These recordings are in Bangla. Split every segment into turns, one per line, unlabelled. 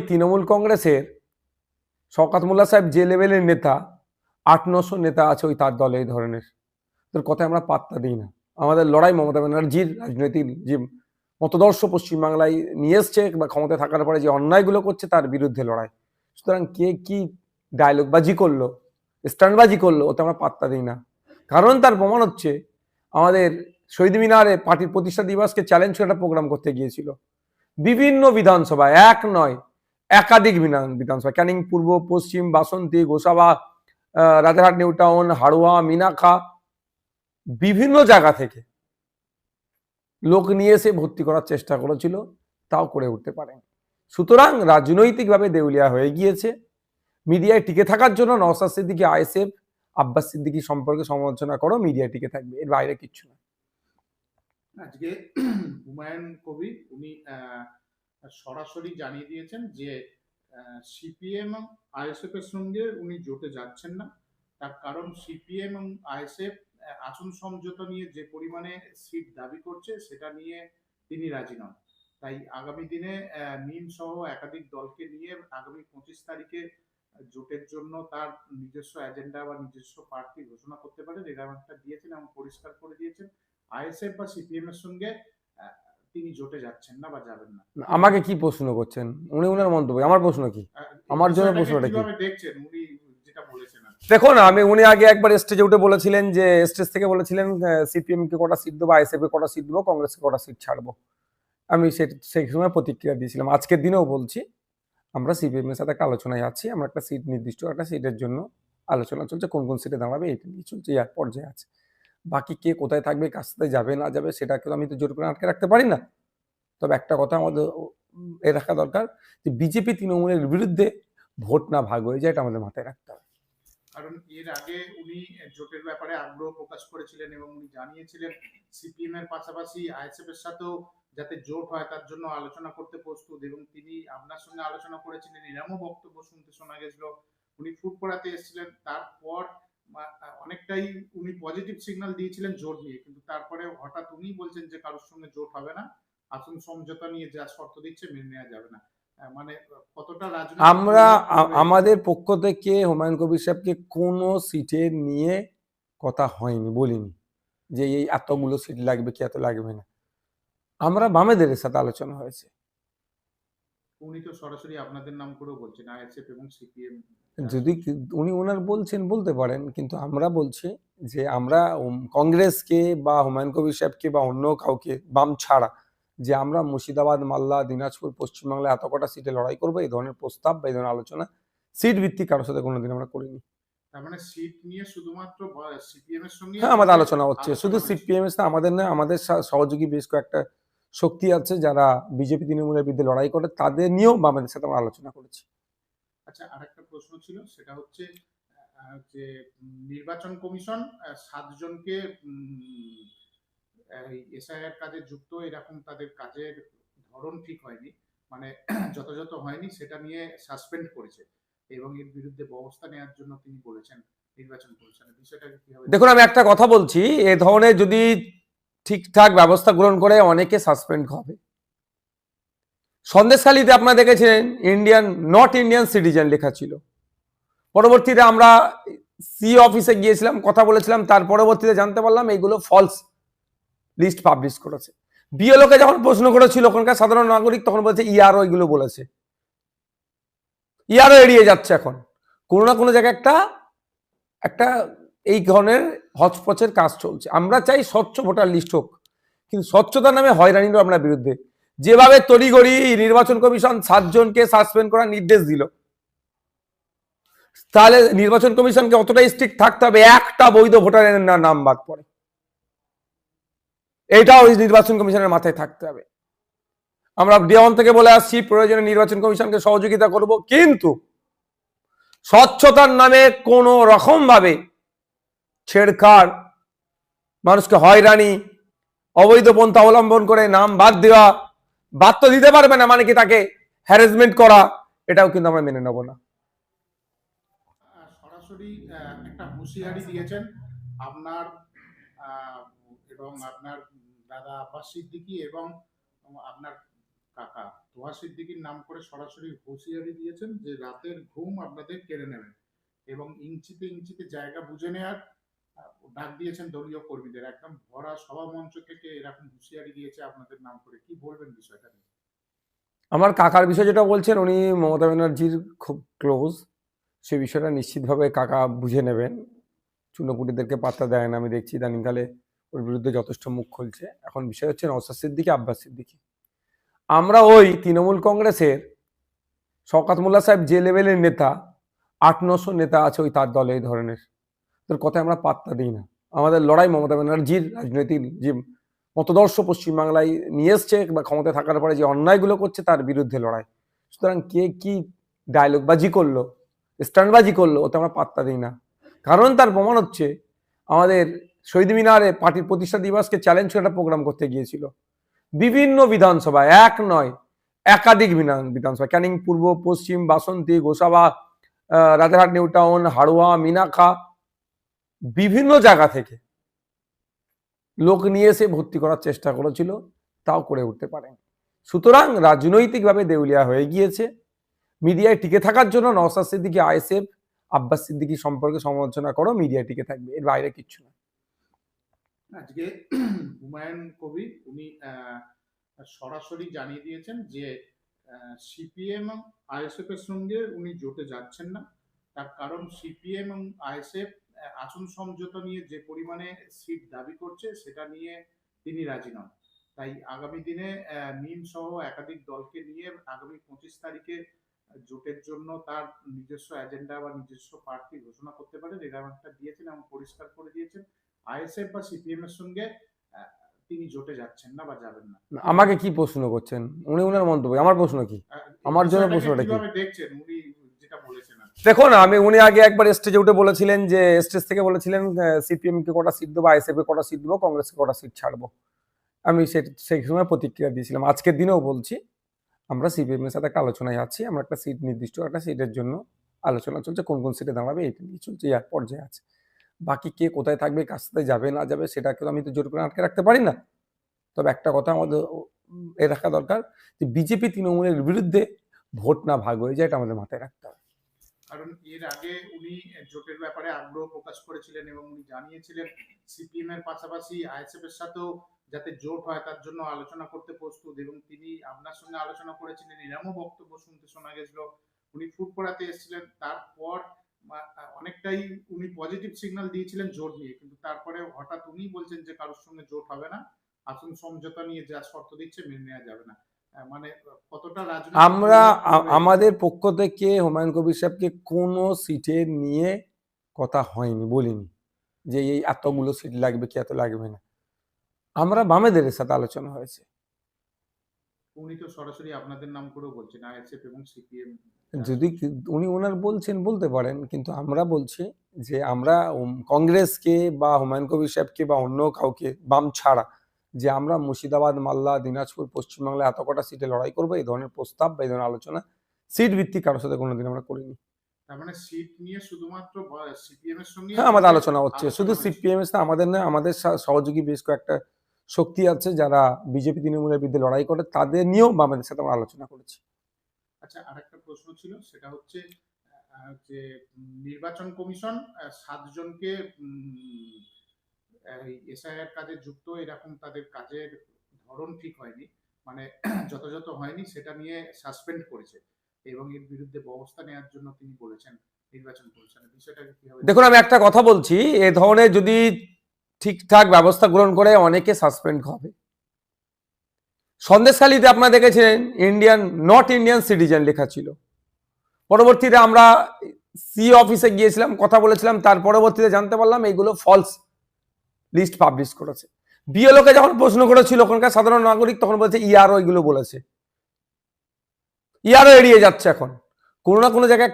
তৃণমূল কংগ্রেসের শওকত মোল্লা সাহেব যে লেভেলের নেতা, 800-900 নেতা আছে ওই তার দলে এই ধরনের, তোর কথায় আমরা পাত্তা দিই না। আমাদের লড়াই মমতা ব্যানার্জির রাজনৈতিক যে মতদর্শ পশ্চিমবাংলায় নিয়ে এসছে বা ক্ষমতায় থাকার পরে যে অন্যায়গুলো করছে তার বিরুদ্ধে লড়াই। সুতরাং কে কি ডায়লগবাজি করলো, স্ট্যান্ডবাজি করলো, ওতে আমরা পাত্তা দিই না। কারণ তার প্রমাণ হচ্ছে আমাদের শহীদ মিনারে পার্টির প্রতিষ্ঠা দিবসকে চ্যালেঞ্জ করে একটা প্রোগ্রাম করতে গিয়েছিল বিভিন্ন বিধানসভায়, এক নয় একাধিক বিধানসভা, ক্যানিং পূর্ব, পশ্চিম, বাসন্তী, গোসাবা, রাজারহাট নিউ টাউন, হাড়োয়া, মিনাখা, বিভিন্ন জায়গা থেকে লোক নিয়ে এসে ভর্তি করার চেষ্টা করেছিল, তাও করে উঠতে পারেন। সুতরাং রাজনৈতিকভাবে দেউলিয়া হয়ে গিয়েছে। মিডিয়ায় টিকে থাকার জন্য নওশাদ সিদ্দিকী, আইএসএফ, আব্বাস সিদ্দিকী সম্পর্কে সমালোচনা করো, মিডিয়ায় টিকে থাকবে, এর বাইরে কিচ্ছু না।
আজকে হুমায়ুন কবির উনি সরাসরি জানিয়ে দিয়েছেন যে সিপিএম এবং আইএসএফ এর সঙ্গে উনি জোটে যাচ্ছেন না। তার কারণ সিপিএম এবং আইএসএফ আসন সমঝোতা নিয়ে যে পরিমাণে সিট দাবি করছে সেটা নিয়ে তিনি রাজি নন। তাই আগামী দিনে নিম সহ একাধিক দলকে নিয়ে আগামী 25 তারিখে জোটের জন্য তার নিজস্ব এজেন্ডা বা নিজস্ব প্রার্থী ঘোষণা করতে পারেন, এরকম একটা দিয়েছেন এবং পরিষ্কার করে দিয়েছেন আইএসএফ বা সিপিএম এর সঙ্গে তিনি জোটে যাচ্ছেন না বা যাবেন না।
আমাকে কি প্রশ্ন করছেন উনি? ওনার মন্তব্য, আমার প্রশ্ন কি? আমার জন্য প্রশ্নটা কি?
দেখছেন উনি যেটা বলেছেন?
দেখুন, উনি আগে একবার স্টেজে উঠে বলেছিলেন যে স্টেজ থেকে বলেছিলেন সিপিএম কে কটা সিট দেবো, আইএসএফ কে কটা সিট দেবো, কংগ্রেসকে কটা সিট ছাড়বো। আমি সেই সময় প্রতিক্রিয়া দিয়েছিলাম। আজকের দিনেও বলছি, আমরা সিপিএম এর সাথে একটা আলোচনায় আছি, আমরা একটা সিট নির্দিষ্ট একটা সিটের জন্য আলোচনা চলছে, কোন কোন সিটে দাঁড়াবে এটা নিয়ে চলছে, এই পর্যায়ে আছে। বাকি কে কোথায় থাকবে, কার সাথে যাবে না যাবে সেটাকে আমি তো জোর করে আটকে রাখতে পারি না। তবে একটা কথা আমাদের এ রাখা দরকার যে বিজেপি তৃণমূলের বিরুদ্ধে ভোট না ভাগ হয়ে যায়, এটা আমাদের মাথায় রাখতে হবে।
কারণ এর আগে উনি জোটের ব্যাপারে আগ্রহ প্রকাশ করেছিলেন এবং উনি জানিয়েছিলেন সিপিএম এর পাশাপাশি আইএসএফ এর সাথেও যাতে জোট হয় তার জন্য আলোচনা করতে প্রস্তুত, এবং তিনি আপনার সঙ্গে আলোচনা করেছিলেন, এরকমও বক্তব্য শুনতে শোনা গেছিল। উনি ফুটপড়াতে এসেছিলেন, তারপর অনেকটাই উনি পজিটিভ সিগন্যাল দিয়েছিলেন জোট নিয়ে, কিন্তু তারপরে হঠাৎ উনি বলছেন যে কারোর সঙ্গে জোট হবে না, আসন সমঝোতা নিয়ে যা শর্ত দিচ্ছে মেনে নেওয়া যাবে না। মানে কতটা
আমরা আমাদের পক্ষ থেকে হুমায়ুন কবির সাহেবকে কোনো সিটে নিয়ে কথা হয়নি, বলিনি যে এই এতগুলো সিট লাগবে কি এত লাগবে না। আমরা বামেদের সাথে আলোচনা হয়েছে।
উনি তো সরাসরি আপনাদের নাম করেও বলছেন আইএসএফ এবং সিপিএম।
যদি উনি ওনার বলছেন বলতে পারেন, কিন্তু আমরা বলছি যে আমরা কংগ্রেসকে বা হুমায়ুন কবির সাহেবকে বা অন্য কাউকে বাম ছাড়া যে আমরা মুর্শিদাবাদ, মালদা, দিনাজপুর, পশ্চিমবাংলায় এত কটা সিটে লড়াই করবো, এই ধরনের প্রস্তাব বা এই ধরনের আলোচনা সিট ভিত্তিক কারোর সাথে কোনোদিন আমরা করিনি।
তার মানে সিট নিয়ে শুধুমাত্র সিপিএম এর সঙ্গে
হ্যাঁ, আমাদের আলোচনা হচ্ছে, শুধু সিপিএম এর সাথে আমাদের নয়, আমাদের সহযোগী বেশ কয়েকটা শক্তি আছে যারা বিজেপি তৃণমূলের বিরুদ্ধে লড়াই করে, তাদের নিয়েও আমাদের সাথে আমরা আলোচনা করেছি।
আচ্ছা, আরেকটা প্রশ্ন ছিল, সেটা হচ্ছে যে নির্বাচন কমিশন 7 জনকে এসআইআর কাজে যুক্ত, এরকম তাদের কাজের ধরন ঠিক হয়নি, মানে যথাযথ হয়নি, সেটা নিয়ে সাসপেন্ড করেছে এবং এর বিরুদ্ধে ব্যবস্থা নেওয়ার জন্য তিনি বলেছেন নির্বাচন কমিশনের। বিষয়টাকে কিভাবে?
দেখুন, আমি একটা কথা বলছি, এ ধরনের যদি ঠিকঠাক ব্যবস্থা গ্রহণ করে অনেকে সাসপেন্ড হবে। সন্দেশখালীতে আপনারা দেখেছেন ইন্ডিয়ান, নট ইন্ডিয়ান সিটিজেন লেখা ছিল। পরবর্তীতে আমরা সি অফিসে গিয়েছিলাম, কথা বলেছিলাম, তার পরবর্তীতে জানতে পারলাম এইগুলো ফলস লিস্ট পাবলিশ করেছে। বিএলওকে যখন প্রশ্ন করেছিল ওখানকার সাধারণ নাগরিক, তখন বলছে ইআরও এগুলো বলেছে। ইআরও এড়িয়ে যাচ্ছে এখন। কোনো না কোনো জায়গায় একটা এই ধরনের হচপচের কাজ চলছে। আমরা চাই স্বচ্ছ ভোটার লিস্ট হোক, কিন্তু স্বচ্ছতার নামে হয়রানিরও আমরা বিরুদ্ধে। যেভাবে তড়িঘড়ি নির্বাচন কমিশন 7 জনকে সাসপেন্ড করার নির্দেশ দিল, তাহলে নির্বাচন কমিশনকে অতটাই স্ট্রিক্ট থাকতে হবে একটা বৈধ ভোটারের নাম বাদ পড়ে, এইটাও নির্বাচন কমিশনের মাথায় থাকতে হবে। আমরা ডিওয়ান থেকে বলে আসছি প্রয়োজনে নির্বাচন কমিশনকে সহযোগিতা করব, কিন্তু স্বচ্ছতার নামে কোন রকম ভাবে ছেড়খাড়, মানুষকে হয়রানি, অবৈধ পন্থা অবলম্বন করে নাম বাদ দেওয়া, বাদ তো দিতে পারবে না, মানে কি তাকে হ্যারাসমেন্ট করা, এটাও কিন্তু আমরা মেনে নেব না।
সরাসরি একটা হুঁশিয়ারি দিয়েছেন আপনার এবং আপনার দাদা আব্বাস সিদ্দিকী এবং আপনার কাকা তোহা সিদ্দিকীর নাম করে সরাসরি হুঁশিয়ারি দিয়েছেন যে রাতের ঘুম আপনাদের কেড়ে নেবেন এবং ইঞ্চিতে ইঞ্চিতে জায়গা বুঝে নেওয়ার ডাক দিয়েছেন দলীয় কর্মীদের। একদম ভরা সভা মঞ্চ থেকে এরকম হুঁশিয়ারি দিয়েছে আপনাদের নাম করে। কি বলবেন বিষয়টা নিয়ে?
আমার কাকার বিষয় যেটা বলছেন, উনি মমতা ব্যানার্জির খুব ক্লোজ। সে বিষয়টা নিশ্চিতভাবে কাকা বুঝে নেবেন। চুনোপুটিদেরকে পাত্তা দেয় না, আমি দেখছি ইদানিংকালে ওর বিরুদ্ধে যথেষ্ট মুখ খুলছে। এখন বিষয় হচ্ছে নওশাদ সিদ্দিকী, আব্বাস সিদ্দিকী। আমরা ওই তৃণমূল কংগ্রেসের শওকত মোল্লা সাহেব যে লেভেলের নেতা, ৮-৯০০ নেতা আছে ওই তার দলে এই ধরনের। তোর কথায় আমরা পাত্তা দিই না। আমাদের লড়াই মমতা ব্যানার্জির রাজনৈতিক যে মতদর্শ পশ্চিমবাংলায় নিয়ে এসছে বা ক্ষমতায় থাকার পরে যে অন্যায়গুলো করছে তার বিরুদ্ধে লড়াই। সুতরাং কে কি ডায়লগবাজি করলো, স্ট্যান্ডবাজি করলো, ওতে আমরা পাত্তা দিই না। কারণ তার প্রমাণ হচ্ছে আমাদের শহীদ মিনারে পার্টির প্রতিষ্ঠা দিবসকে চ্যালেঞ্জ করে একটা প্রোগ্রাম করতে গিয়েছিল। বিভিন্ন বিধানসভায়, এক নয় একাধিক বিধানসভা, ক্যানিং পূর্ব, পশ্চিম, বাসন্তী, গোসাবা, রাজারহাট, নিউ টাউন, হাড়োয়া, মিনাখা, বিভিন্ন জায়গা থেকে লোক নিয়ে এসে ভর্তি করার চেষ্টা করেছিল, তাও করে উঠতে পারেন। সুতরাং রাজনৈতিকভাবে দেউলিয়া হয়ে গিয়েছে। মিডিয়ায় টিকে থাকার জন্য নওশাদ সিদ্দিকী, আইএসএফ, আব্বাস সিদ্দিকী সম্পর্কে সমালোচনা করো, মিডিয়ায় টিকে থাকবে, এর বাইরে কিচ্ছু না।
আজকে হুমায়ুন কবির উনি সরাসরি জানিয়ে দিয়েছেন যে সিপিএম এবং আইএসএফ এর সঙ্গে উনি জোটে যাচ্ছেন না। তার কারণ সিপিএম এবং আইএসএফ আসন সমঝোতা নিয়ে যে পরিমাণে সিট দাবি করছে সেটা নিয়ে তিনি রাজি নন। তাই আগামী দিনে মিম সহ একাধিক দলকে নিয়ে আগামী 25 তারিখে জোটের জন্য তার নিজস্ব এজেন্ডা বা নিজস্ব প্রার্থী ঘোষণা করতে পারেন, এরকম একটা দিয়েছেন এবং পরিষ্কার করে দিয়েছেন আইএসএফ বা সিপিএম এর সঙ্গে তিনি জোটে যাচ্ছেন না বা যাবেন না।
আমাকে কি প্রশ্ন করছেন? উনি ওনার মন্তব্য, আমার প্রশ্ন কি? আমার জন্য প্রশ্নটা কি?
কিভাবে দেখছেন উনি যেটা বলেছেন?
দেখুন, উনি আগে একবার স্টেজে উঠে বলেছিলেন যে স্টেজ থেকে বলেছিলেন সিপিএম কে কটা সিট দেবো, আইএসএফ কে কটা সিট দেবো, কংগ্রেসকে কটা সিট ছাড়বো। আমি সেই সময় প্রতিক্রিয়া দিয়েছিলাম। আজকের দিনেও বলছি, আমরা সিপিএম এর সাথে একটা আলোচনায় আছি। আমরা একটা সিট, নির্দিষ্ট একটা সিটের জন্য আলোচনা চলছে, কোন কোন সিটে দাঁড়াবে এটা নিয়ে চলছে, এই পর্যায়ে আছে। বাকি কে কোথায় থাকবে, কার সাথে যাবে না যাবে, সেটাকে আমি তো জোর করে আটকে রাখতে পারি না। তবে একটা কথা আমাদের এ রাখা দরকার, যে বিজেপি তৃণমূলের বিরুদ্ধে ভোট না ভাগ হয়ে যায়, এটা আমাদের মাথায় রাখতে হবে।
কারণ এর আগে উনি জোটের ব্যাপারে আগ্রহ প্রকাশ করেছিলেন এবং উনি জানিয়েছিলেন সিপিএম এর পাশাপাশি আইএসএফ এর সাথেও যাতে জোট হয় তার জন্য আলোচনা করতে প্রস্তুত, এবং তিনি আপনার সঙ্গে আলোচনা করেছিলেন, এরকমও বক্তব্য শুনতে শোনা গেছিল। উনি ফুটপড়াতে এসেছিলেন, তারপর অনেকটাই উনি পজিটিভ সিগন্যাল দিয়েছিলেন জোট নিয়ে, কিন্তু তারপরে হঠাৎ উনি বলছেন যে কারোর সঙ্গে জোট হবে না, আসন সমঝোতা নিয়ে যা শর্ত দিচ্ছে মেনে নেওয়া যাবে না। মানে কতটা
আমরা আমাদের পক্ষ থেকে হুমায়ুন কবির সাহেবকে কোনো সিটে নিয়ে কথা হয়নি, বলিনি যে এই এতগুলো সিট লাগবে কি এত লাগবে না। আমরা বামেদের সাথে আলোচনা হয়েছে।
উনি তো সরাসরি আপনাদের নাম করেও বলছেন আইএসএফ এবং সিপিএম।
যদি উনি ওনার বলছেন বলতে পারেন, কিন্তু আমরা বলছি যে আমরা কংগ্রেসকে বা হুমায়ুন কবির সাহেবকে বা অন্য কাউকে বাম ছাড়া, যে আমরা মুর্শিদাবাদ, মালদা, দিনাজপুর, পশ্চিমবাংলায় এত কটা সিটে লড়াই করবো, এই ধরনের প্রস্তাব বা এই ধরনের আলোচনা সিট ভিত্তিক কারোর সাথে কোনোদিন আমরা করিনি।
তার মানে সিট নিয়ে শুধুমাত্র সিপিএম এর সঙ্গে
হ্যাঁ, আমাদের আলোচনা হচ্ছে। শুধু সিপিএম এর সাথে আমাদের নয়, আমাদের সহযোগী বেশ কয়েকটা শক্তি আছে যারা বিজেপি তৃণমূলের বিরুদ্ধে লড়াই করে, তাদের নিয়েও আমাদের সাথে আমরা আলোচনা করেছি।
আচ্ছা, আরেকটা প্রশ্ন ছিল, সেটা হচ্ছে যে নির্বাচন কমিশন 7 জনকে এসআইআর কাজে যুক্ত, এরকম তাদের কাজের ধরন ঠিক হয়নি, মানে যথাযথ হয়নি, সেটা নিয়ে সাসপেন্ড করেছে এবং এর বিরুদ্ধে ব্যবস্থা নেওয়ার জন্য তিনি বলেছেন নির্বাচন কমিশনের। বিষয়টা কিভাবে?
দেখুন, আমি একটা কথা বলছি, এ ধরনের যদি ঠিকঠাক ব্যবস্থা গ্রহণ করে অনেকে সাসপেন্ড হবে। সন্দেশখালীতে আপনারা দেখেছিলেন ইন্ডিয়ান, নট ইন্ডিয়ান সিটিজেন লেখা ছিল। পরবর্তীতে আমরা সি অফিসে গিয়েছিলাম, কথা বলেছিলাম, তার পরবর্তীতে জানতে পারলাম এইগুলো ফলস লিস্ট পাবলিশ করেছে। বিএলওকে যখন প্রশ্ন করেছিল ওখানকার সাধারণ নাগরিক, তখন বলছে ইআরও এগুলো বলেছে। ইআরও এড়িয়ে যাচ্ছে এখন। কোনো না কোনো জায়গায়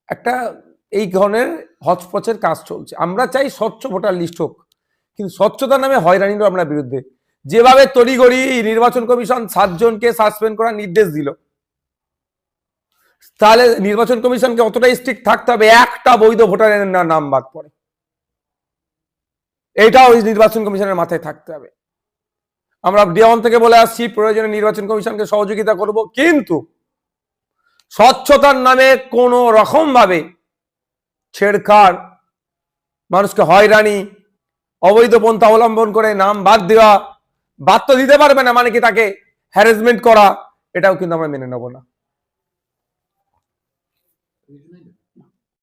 একটা এই ধরনের হচপচের কাজ চলছে। আমরা চাই স্বচ্ছ ভোটার লিস্ট হোক, কিন্তু স্বচ্ছতার নামে হয়রানিরও আমরা বিরুদ্ধে। যেভাবে তড়িঘড়ি নির্বাচন কমিশন 7 জনকে সাসপেন্ড করার নির্দেশ দিল, তাহলে নির্বাচন কমিশনকে অতটা স্ট্রিক্ট থাকতে হবে একটা বৈধ ভোটারের নাম বাদ পড়ে, এটাও নির্বাচন কমিশনের মাথায় থাকতে হবে। আমরা ডে ওয়ান থেকে বলে আসছি প্রয়োজনে নির্বাচন কমিশনকে সহযোগিতা করব, কিন্তু স্বচ্ছতার নামে কোন রকম ভাবে ছেড়খাড়, মানুষকে হয়রানি, অবৈধ পন্থা অবলম্বন করে নাম বাদ দেওয়া, বাদ তো দিতে পারবে না, মানে কি তাকে হ্যারাসমেন্ট করা, এটাও কিন্তু আমরা মেনে নেব না।